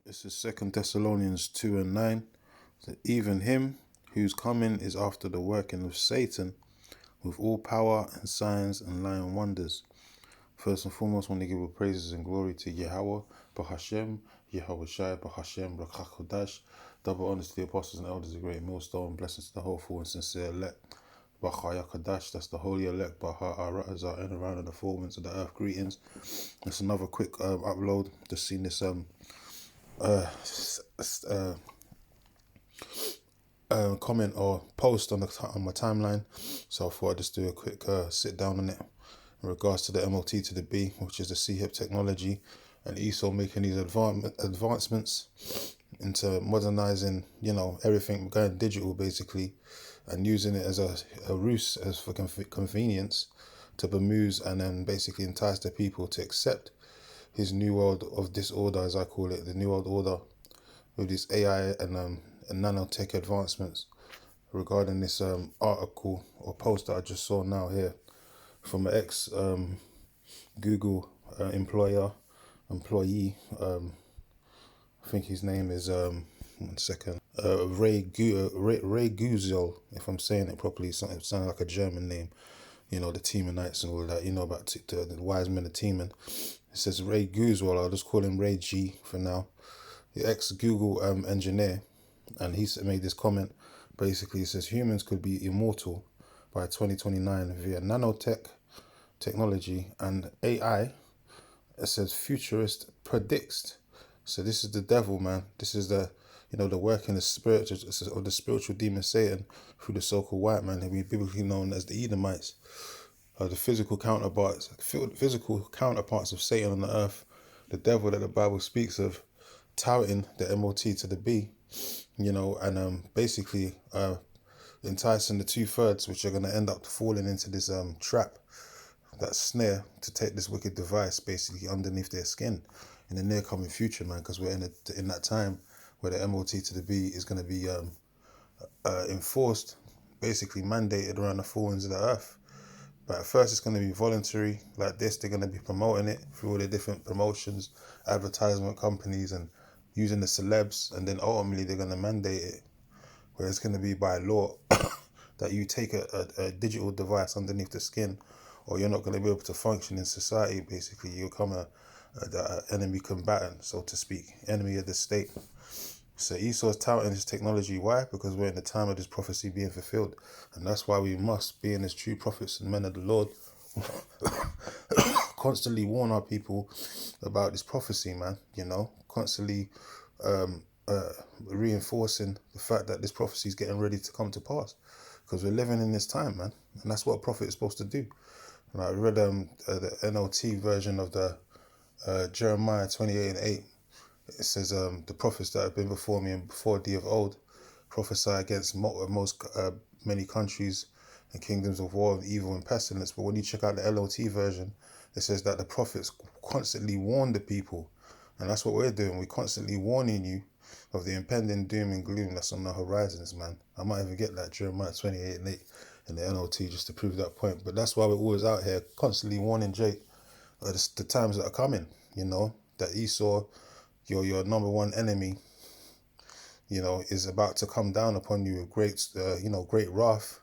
This is Second Thessalonians 2 and 9. So even him whose coming is after the working of Satan, with all power and signs and lying wonders. First and foremost, I want to give all praises and glory to Yahweh, Bahashem, Yahweh Shai, Bahashem, Rakakodash. Double honors to the apostles and elders, a great millstone. Blessings to the whole and sincere elect. Bachaya Kadash, that's the holy elect. Baha Arazar and around the formants of the earth. Greetings. That's another quick upload. Just seen this comment or post on my timeline, so I thought I'd just do a quick sit down on it in regards to the MOT to the B, which is the CHIP technology, and ESO making these advancements into modernizing, everything, going digital basically, and using it as a ruse as for convenience to bamuse and then basically entice the people to accept his new world of disorder, as I call it, the new world order, with this AI and nanotech advancements. Regarding this article or post that I just saw now here from an ex Google employee, I think his name is one second, Ray Guzel, if I'm saying it properly. It sounds like a German name, the Teamanites and all that, about the wise men of Teeman. It says Ray Guzel. I'll just call him Ray G for now. The ex Google engineer, and he made this comment. Basically, it says humans could be immortal by 2029 via nanotech technology and AI. It says futurist predicts. So this is the devil, man. This is the the work in the spiritual or the spiritual demon Satan through the so-called white man, who we biblically known as the Edomites, the physical counterparts of Satan on the earth. The devil that the Bible speaks of, touting the MOT to the B, and basically enticing the 2/3, which are going to end up falling into this trap, that snare, to take this wicked device basically underneath their skin in the near coming future, man, because we're in that time where the MOT to the B is going to be enforced, basically mandated around the four winds of the earth. But at first it's going to be voluntary like this. They're going to be promoting it through all the different promotions, advertisement companies, and using the celebs, and then ultimately they're going to mandate it, where it's going to be by law that you take a digital device underneath the skin, or you're not going to be able to function in society. Basically, you become a enemy combatant, so to speak, enemy of the state. So Esau is touting his technology. Why? Because we're in the time of this prophecy being fulfilled, and that's why we must, being as true prophets and men of the Lord, constantly warn our people about this prophecy, man. Constantly reinforcing the fact that this prophecy is getting ready to come to pass, because we're living in this time, man, and that's what a prophet is supposed to do. And I read the NLT version of the Jeremiah 28:8. It says, the prophets that have been before me and before thee of old prophesy against many countries and kingdoms of war, of evil and pestilence. But when you check out the LOT version, it says that the prophets constantly warn the people. And that's what we're doing. We're constantly warning you of the impending doom and gloom that's on the horizons, man. I might even get that Jeremiah 28:8 in the NLT just to prove that point. But that's why we're always out here constantly warning Jake the times that are coming, that Esau, your number one enemy, is about to come down upon you with great wrath,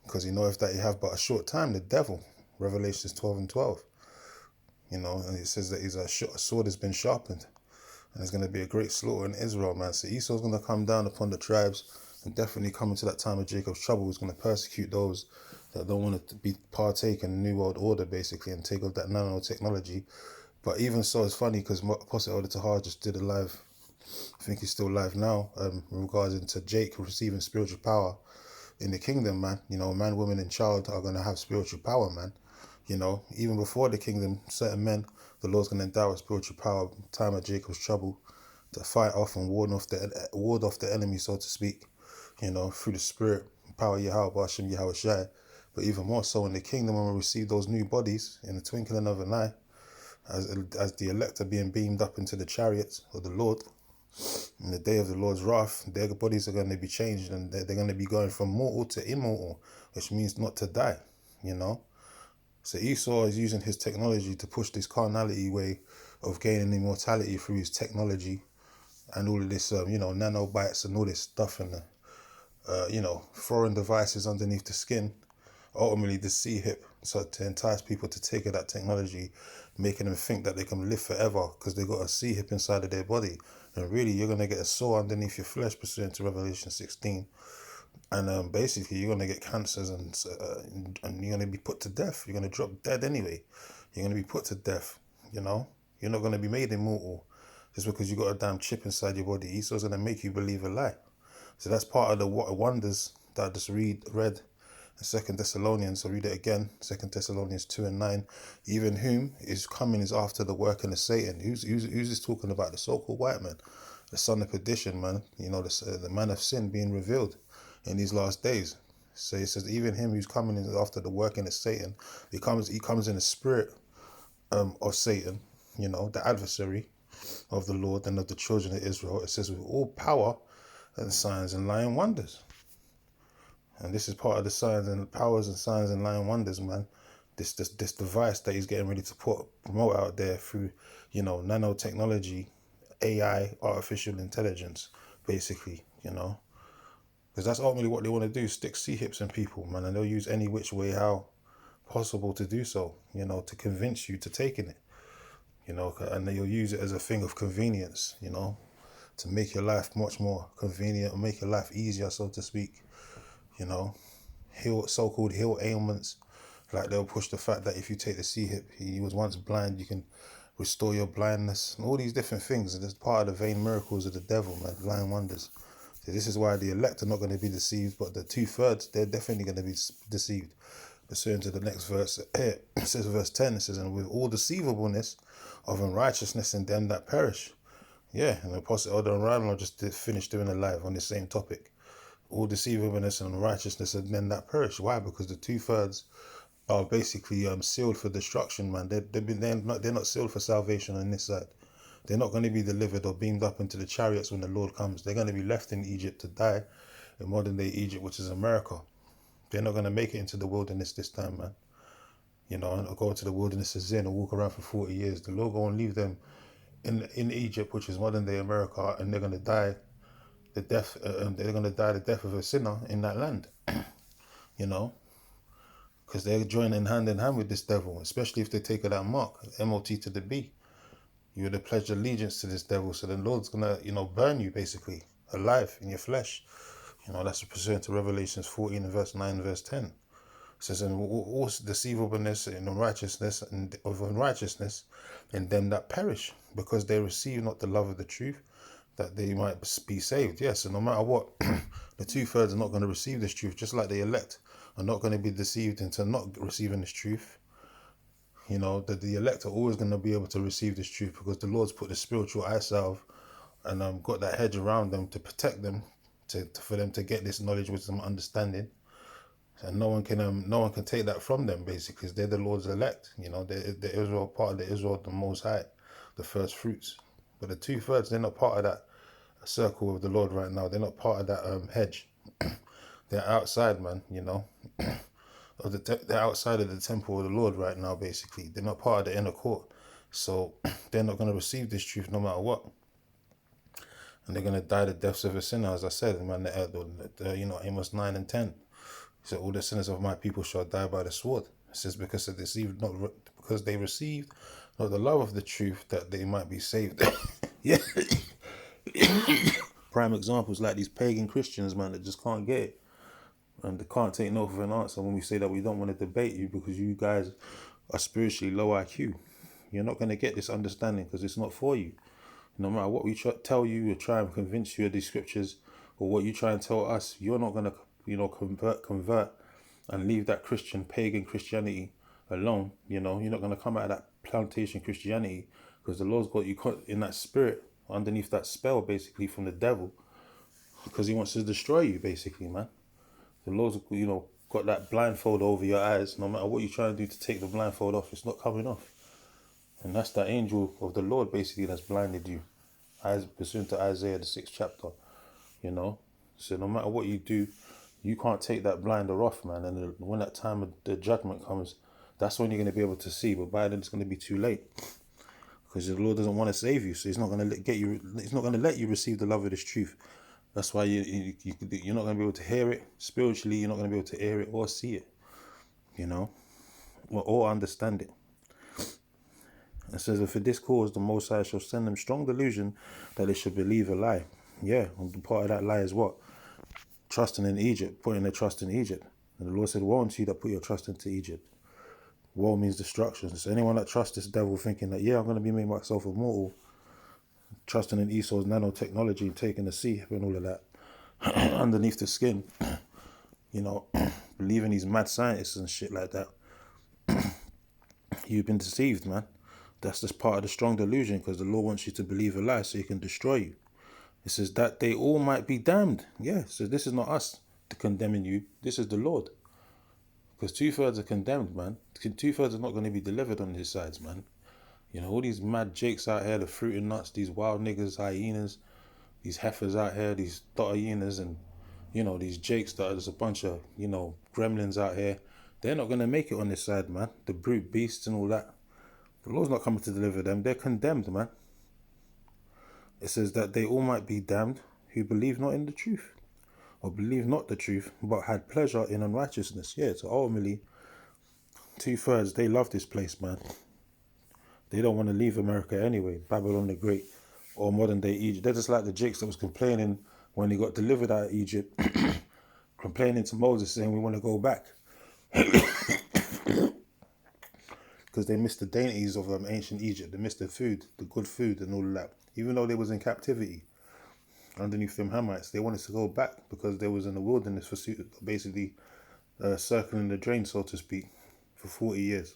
because if that you have but a short time, the devil, Revelations 12:12, and it says that a sword has been sharpened, and there's going to be a great slaughter in Israel, man. So Esau's going to come down upon the tribes, and definitely come into that time of Jacob's trouble. He's going to persecute those that don't want to be partake in the New World Order, basically, and take up that nanotechnology. But even so, it's funny because Apostle Elder Tahar just did a live, I think he's still live now, regarding to Jake receiving spiritual power in the kingdom, man. Man, woman, and child are going to have spiritual power, man. Even before the kingdom, certain men, the Lord's going to endow with spiritual power, time of Jacob's trouble, to fight off and ward off the enemy, so to speak, through the spirit, power Yahweh, Hashem, Yahweh Shai. But even more so in the kingdom, when we receive those new bodies in the twinkling of an eye, as the elect are being beamed up into the chariots of the Lord, in the day of the Lord's wrath, their bodies are going to be changed, and they're going to be going from mortal to immortal, which means not to die, So Esau is using his technology to push this carnality way of gaining immortality through his technology, and all of this, nanobites and all this stuff, and foreign devices underneath the skin, ultimately the C-hip, so to entice people to take of that technology, making them think that they can live forever because they got a C-hip inside of their body. And really, you're going to get a sore underneath your flesh, pursuant to Revelation 16. And basically, you're going to get cancers, and you're going to be put to death. You're going to drop dead anyway. You're going to be put to death, you know? You're not going to be made immortal just because you got a damn chip inside your body. Esau's going to make you believe a lie. So that's part of the wonders that I just read in 2 Thessalonians. So read it again, 2 Thessalonians 2:9. Even whom is coming is after the working of Satan. Who's this talking about? The so-called white man, the son of perdition, man. You know, the man of sin being revealed in these last days. So it says, even him who's coming is after the working of Satan. He comes in the spirit of Satan, you know, the adversary of the Lord and of the children of Israel. It says, with all power and signs and lying wonders. And this is part of the signs and powers and signs and lying wonders, man. This device that he's getting ready to promote out there through, nanotechnology, AI, artificial intelligence, basically, because that's ultimately what they want to do, stick C-hips in people, man, and they'll use any which way how possible to do so, to convince you to taking it, and they'll use it as a thing of convenience, to make your life much more convenient, make your life easier, so to speak, so-called heal ailments. Like they'll push the fact that if you take the C-hip, he was once blind, you can restore your blindness, and all these different things. And it's part of the vain miracles of the devil, man, lying wonders. So this is why the elect are not going to be deceived, but the 2/3, they're definitely going to be deceived. Pursuant to the next verse, it says verse 10, it says, and with all deceivableness of unrighteousness in them that perish. Yeah, and the Apostle Elder and Ryan just finished doing a live on the same topic. All deceivableness and unrighteousness and them that perish. Why? Because the 2/3 are basically sealed for destruction, man. They're not sealed for salvation on this side. They're not going to be delivered or beamed up into the chariots when the Lord comes. They're going to be left in Egypt to die, in modern day Egypt, which is America. They're not going to make it into the wilderness this time, man. And go to the wilderness of Zin or walk around for 40 years. The Lord going to leave them in Egypt, which is modern day America, and they're going to die the death. They're going to die the death of a sinner in that land. Because they're joining hand in hand with this devil, especially if they take that mark, MOT to the B. You would have pledged allegiance to this devil, so the Lord's gonna, burn you basically alive in your flesh. That's pursuant to Revelations 14 verse 9 verse 10. It says, and all deceivableness and unrighteousness and of unrighteousness in them that perish, because they receive not the love of the truth, that they might be saved. Yes, and no matter what, the 2/3 are not going to receive this truth, just like the elect are not going to be deceived into not receiving this truth. That the elect are always going to be able to receive this truth, because the Lord's put the spiritual eye salve and got that hedge around them to protect them, for them to get this knowledge, wisdom, understanding, and no one can take that from them. Basically, because they're the Lord's elect. They're the Israel, part of the Israel, the Most High, the first fruits. But the 2/3, they're not part of that circle of the Lord right now. They're not part of that hedge. They're outside, man. They're outside of the temple of the Lord right now. Basically, they're not part of the inner court, so they're not going to receive this truth no matter what, and they're going to die the deaths of a sinner, as I said, man. Amos 9 and 10. So all the sinners of my people shall die by the sword. It says because they received not the love of the truth, that they might be saved. Yeah. Prime examples like these pagan Christians, man, that just can't get it. And they can't take no for an answer when we say that we don't want to debate you because you guys are spiritually low IQ. You're not going to get this understanding because it's not for you. No matter what we tell you or try and convince you of these scriptures, or what you try and tell us, you're not going to, convert and leave that pagan Christianity alone. You're not going to come out of that plantation Christianity, because the Lord's got you in that spirit, underneath that spell, basically, from the devil, because he wants to destroy you, basically, man. The Lord's, got that blindfold over your eyes. No matter what you try to do to take the blindfold off, it's not coming off. And that's that angel of the Lord, basically, that's blinded you. As pursuant to Isaiah, the 6th chapter, So no matter what you do, you can't take that blinder off, man. And when that time of the judgment comes, that's when you're going to be able to see. But by then, it's going to be too late. because the Lord doesn't want to save you, so He's not going to get you. He's not going to let you receive the love of this truth. That's why you're not going to be able to hear it spiritually. You're not going to be able to hear it or see it, you know, or understand it. It says, "And for this cause, the Most High shall send them strong delusion that they should believe a lie." Yeah, and part of that lie is what? Trusting in Egypt, putting their trust in Egypt. And the Lord said, "Woe unto you that put your trust into Egypt." Woe means destruction. So anyone that trusts this devil thinking that, yeah, I'm going to be making myself immortal, trusting in Esau's nanotechnology, taking the sea and all of that, underneath the skin, you know, believing these mad scientists and shit like that, you've been deceived, man. That's just part of the strong delusion, because the Lord wants you to believe a lie so He can destroy you. It says that they all might be damned. Yeah, so this is not us condemning you. This is the Lord. Because 2/3 are condemned, man. 2/3 are not going to be delivered on His sides, man. You know, all these mad jakes out here, the fruit and nuts, these wild niggas, hyenas, these heifers out here, these dot hyenas, and, you know, these jakes that are just a bunch of, you know, gremlins out here. They're not going to make it on this side, man. The brute beasts and all that. The Lord's not coming to deliver them. They're condemned, man. It says that they all might be damned who believe not in the truth, or believe not the truth, but had pleasure in unrighteousness. Yeah, so ultimately, 2/3, they love this place, man. They don't want to leave America anyway, Babylon the Great, or modern day Egypt. They're just like the jakes that was complaining when he got delivered out of Egypt, complaining to Moses saying, we want to go back. Because they missed the dainties of ancient Egypt. They missed the food, the good food and all of that. Even though they was in captivity underneath them Hamites, they wanted to go back because they was in the wilderness for basically circling the drain, so to speak, for 40 years.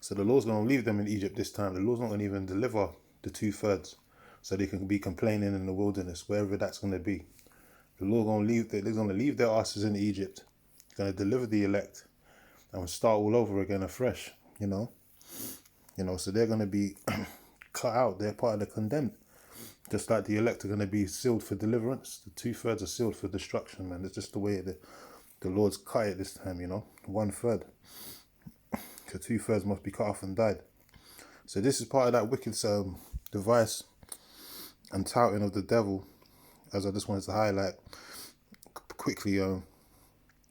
So the Lord's going to leave them in Egypt this time. The Lord's not going to even deliver the 2/3 so they can be complaining in the wilderness, wherever that's going to be. The Lord they're going to leave their asses in Egypt. He's going to deliver the elect and start all over again afresh, you know. So they're going to be cut out. They're part of the condemned. Just like the elect are going to be sealed for deliverance, the 2/3 are sealed for destruction, man. It's just the way the Lord's cut it this time, you know. 1/3. So 2/3 must be cut off and died. So this is part of that wicked device and touting of the devil, as I just wanted to highlight quickly. You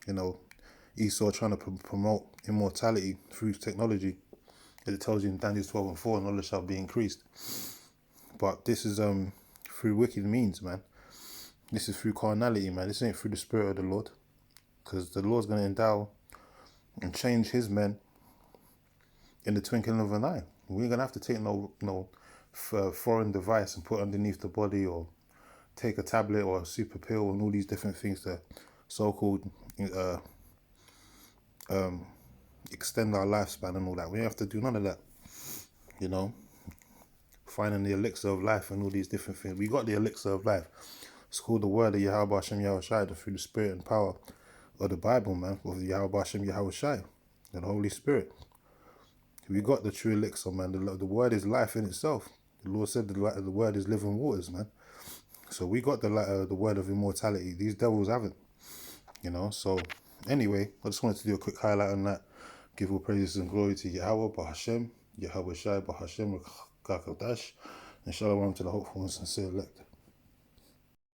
know, Esau trying to promote immortality through technology. As it tells you in Daniel 12:4, knowledge shall be increased. But this is through wicked means, man. This is through carnality, man. This ain't through the Spirit of the Lord. Because the Lord's going to endow and change His men in the twinkling of an eye. We ain't going to have to take no foreign device and put underneath the body, or take a tablet or a super pill and all these different things to so-called extend our lifespan and all that. We don't have to do none of that, you know. Finding the elixir of life and all these different things. We got the elixir of life. It's called the word of Yahweh Hashem Yahweh Shai, through the Spirit and power of the Bible, man, of Yahweh Hashem Yahweh Shai, and the Holy Spirit. We got the true elixir, man. The word is life in itself. The Lord said the word is living waters, man. So we got the word of immortality. These devils haven't, you know. So anyway, I just wanted to do a quick highlight on that. Give all praises and glory to Yahweh, Bahashem, Yahweh Shai, Bahashem, Kakadash, and shalom to the hopeful and sincere elect.